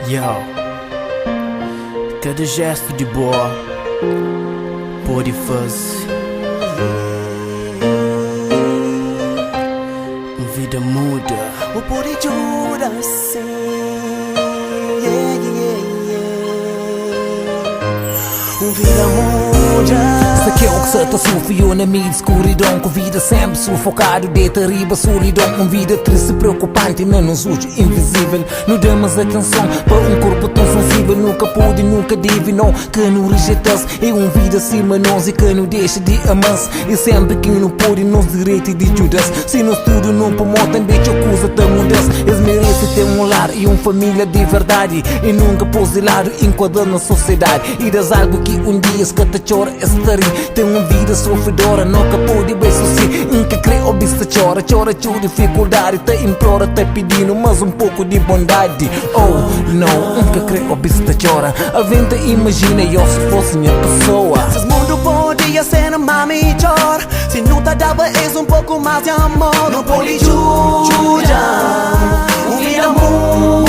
Yo, cada gesto de boa pode fazer uma vida muda. O pode ajudar sim. Uma vida muda. Se que eu que se te sofreu na minha escuridão, com vida sempre sufocado, de terrível solidão. Uma vida triste, preocupante, não nos sujo, invisível. Não damos atenção para um corpo tão sensível. Nunca pude, nunca adivinhou que não rejeitasse. É uma vida acima de nós e que não deixa de amar-se. E sempre que não pode, nos direito de Judas. Se nos tudo não pomou, também te acusa de mudança. Eles merecem ter um lar e uma família de verdade. E nunca pôs de lado, enquadrado na sociedade. E das algo que um dia se te chora, estaria. Tem uma vida sofredora, nunca pode ver se nunca crê ou vista chora, chora de dificuldade, te implora, te pedindo mais um pouco de bondade. Oh, não, nunca crê ou vista chora. A venda imagina eu se fosse minha pessoa. Se o mundo podia ser mais melhor, se não te dava um pouco mais de amor, não pode ajudar. Uma vida muda.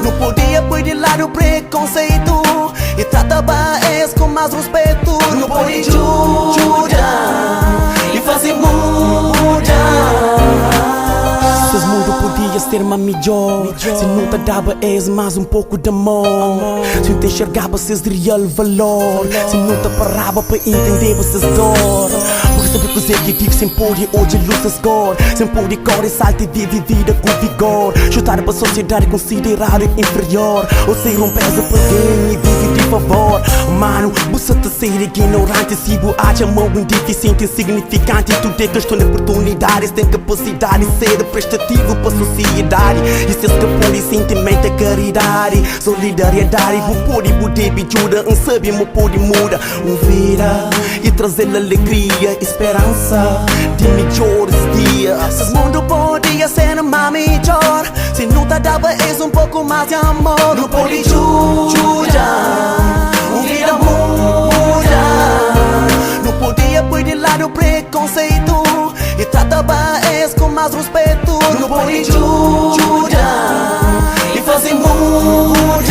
Não podia pôr de lado o preconceito e tratava com mais respeito. Não pode ajudar e fazer mudar. Se o mundo podia ser mais melhor, se não te dava mais um pouco de amor, se não te enxergava seus de real valor, se não te parava para entender essas dor. Porque sabe coisa que digo, sem pode hoje lutas agora, sem pode correr, salta e vive vida com vigor. Chutar para a sociedade considerada inferior, ou ser um peso para alguém e vive de favor. Mano, você te ser ignorante, sigo a mão indeficiente, insignificante. Tu tem questão de oportunidades, tem capacidade de ser prestativo para a sociedade. E se escapou de sentimento, caridade, solidariedade. Vou poder me ajuda, um sabe, meu poder muda uma vida e trazer alegria, esperança de melhores dias. Se o mundo podia ser mais melhor, se não te dava um pouco mais de amor, não pode ajudar. Uma vida muda. Não podia pôr de lado o preconceito e tratava com mais respeito. Não pode ajudar e fazer mudar.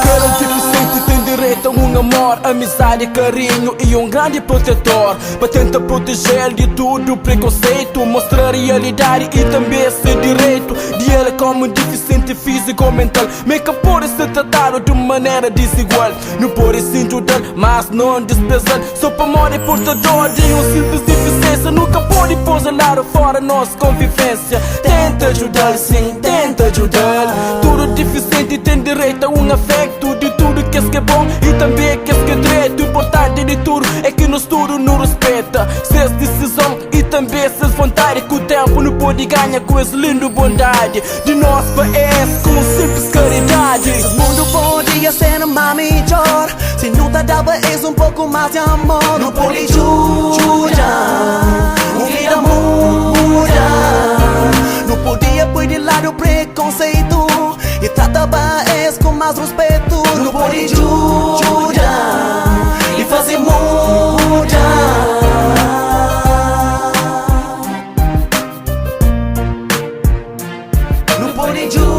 Cada deficiente tem direito a um amor, amizade, carinho e um grande protetor para tentar proteger de tudo preconceito, mostrar realidade e também esse direito de ele como deficiente físico ou mental. Mas que pode ser tratado de maneira desigual. Não pode se ajudar, mas não desprezar. Só para morrer portador de uma simples deficiência. Nunca pode pôr lado fora nossa convivência. Tenta ajudar, sim, tenta ajudar. Todo deficiente tem direito a um afeto de tudo que é bom e também que é direito. O importante de tudo é que nós tudo nos respeita. Seus decisão e também seus vontade, que o tempo não pode ganhar com essa linda bondade de nós parece com simples caridade. Se o mundo podia ser mais melhor, se não te dava um pouco mais de amor, não pode ajudar. Uma vida muda. Não podia pôr de lado o preconceito e tratava com mais respeito. Não pode ajudar e fazer mudar. Não pode ajudar.